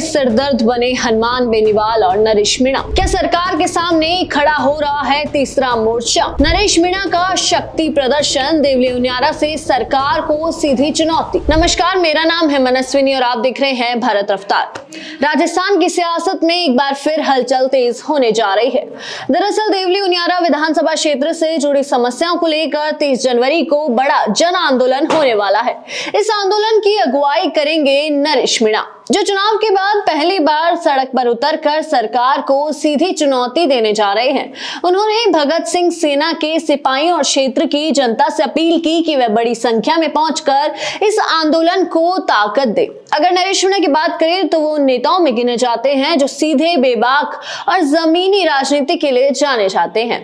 सिरदर्द बने हनुमान बेनीवाल और नरेश मीणा। क्या सरकार के सामने खड़ा हो रहा है तीसरा मोर्चा? नरेश मीणा का शक्ति प्रदर्शन, देवली उनियारा से सरकार को सीधी चुनौती। नमस्कार, मेरा नाम है मनस्विनी और आप देख रहे हैं भारत रफ्तार। राजस्थान की सियासत में एक बार फिर हलचल तेज होने जा रही है। दरअसल देवली उनियारा विधानसभा क्षेत्र से जुड़ी समस्याओं को लेकर 30 जनवरी को बड़ा जन आंदोलन होने वाला है। इस आंदोलन की अगुवाई करेंगे नरेश मीणा, जो चुनाव के बाद पहली बार सड़क पर उतरकर सरकार को सीधी चुनौती देने जा रहे हैं। उन्होंने भगत सिंह सेना के सिपाहियों और क्षेत्र की जनता से अपील की कि वह बड़ी संख्या में पहुंचकर इस आंदोलन को ताकत दे। अगर नरेश मीणा की बात करें तो वो उन नेताओं में गिने जाते हैं जो सीधे, बेबाक और जमीनी राजनीति के लिए जाने जाते हैं।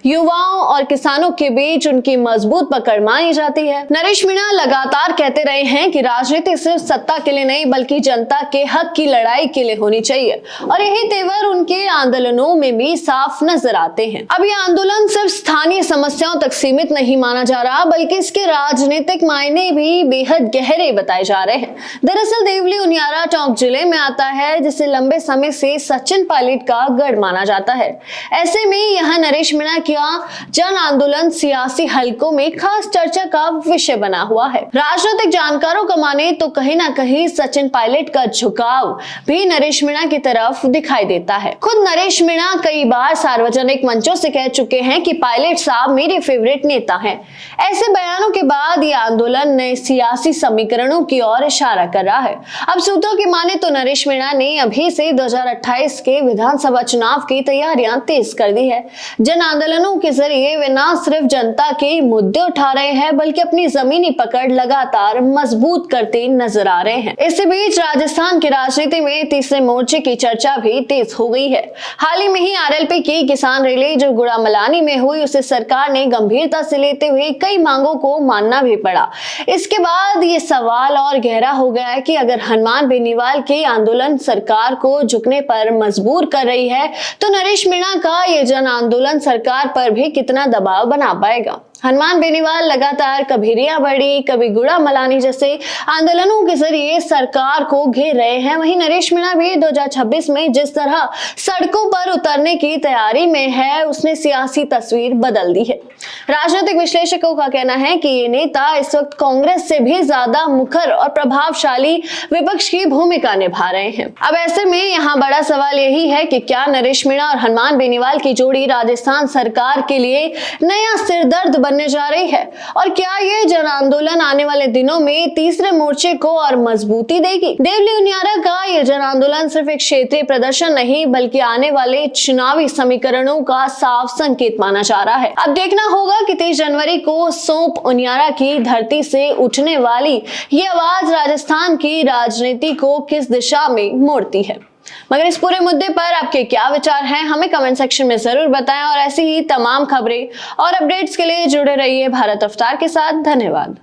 युवाओं और किसानों के बीच उनकी मजबूत पकड़ मानी जाती है। नरेश मीणा लगातार कहते रहे हैं कि राजनीति सिर्फ सत्ता के लिए नहीं बल्कि जनता के हक की लड़ाई के लिए होनी चाहिए, और यही तेवर उनके आंदोलनों में भी साफ नजर आते हैं। अब ये आंदोलन सिर्फ स्थानीय समस्याओं तक सीमित नहीं माना जा रहा, बल्कि इसके राजनीतिक मायने भी बेहद गहरे बताए जा रहे हैं। दरअसल देवली उनियारा टोंक जिले में आता है, जिसे लंबे समय से सचिन पायलट का गढ़ माना जाता है। ऐसे में यहाँ नरेश मीणा का जन आंदोलन सियासी हलकों में खास चर्चा का विषय बना हुआ है। राजनीतिक जानकारों का माने तो कहीं ना कहीं सचिन पायलट का झुकाव भी नरेश मीणा की तरफ दिखाई देता है। खुद नरेश मीणा कई बार सार्वजनिक मंचों से कह चुके हैं कि पायलट साहब मेरे फेवरेट नेता हैं। ऐसे बयानों के बाद ये आंदोलन नए सियासी समीकरणों की ओर इशारा कर रहा है। अब सूत्रों की माने तो नरेश मीणा ने अभी से 2028 के विधानसभा चुनाव की तैयारियां तेज कर दी है। जन आंदोलनों के जरिए वे न सिर्फ जनता के मुद्दे उठा रहे हैं बल्कि अपनी जमीनी पकड़ लगातार मजबूत करते नजर आ रहे हैं। इसी बीच राजस्थान की राजनीति में तीसरे मोर्चे की चर्चा भी तेज हो गई है। हाल ही में ही आरएलपी की किसान रैली जो गुड़ामलानी में हुई, उसे सरकार ने गंभीरता से लेते हुए कई मांगों को मानना भी पड़ा। इसके बाद ये सवाल और गहरा हो गया है कि अगर हनुमान बेनीवाल के आंदोलन सरकार को झुकने पर मजबूर कर रही है, तो नरेश मीणा का ये जन आंदोलन सरकार पर भी कितना दबाव बना पाएगा। हनुमान बेनीवाल लगातार कभी रिया बड़ी, कभी गुड़ामलानी जैसे आंदोलनों के जरिए सरकार को घेर रहे हैं। वहीं नरेश मीणा भी 2026 में जिस तरह सड़कों पर उतरने की तैयारी में है, उसने सियासी तस्वीर बदल दी है। राजनीतिक विश्लेषकों का कहना है कि ये नेता इस वक्त कांग्रेस से भी ज्यादा मुखर और प्रभावशाली विपक्ष की भूमिका निभा रहे हैं। अब ऐसे में यहाँ बड़ा सवाल यही है कि क्या नरेश मीणा और हनुमान बेनीवाल की जोड़ी राजस्थान सरकार के लिए नया सिरदर्द बनने जा रही है, और क्या ये जन आंदोलन आने वाले दिनों में तीसरे मोर्चे को और मजबूती देगी? देवली उनियारा का ये जन आंदोलन सिर्फ एक क्षेत्रीय प्रदर्शन नहीं बल्कि आने वाले चुनावी समीकरणों का साफ संकेत माना जा रहा है। अब देखना होगा कि 30 जनवरी को सोप उनियारा की धरती से उठने वाली ये आवाज राजस्थान की राजनीति को किस दिशा में मोड़ती है। मगर इस पूरे मुद्दे पर आपके क्या विचार हैं, हमें कमेंट सेक्शन में जरूर बताएं, और ऐसी ही तमाम खबरें और अपडेट्स के लिए जुड़े रहिए भारत रफ्तार के साथ। धन्यवाद।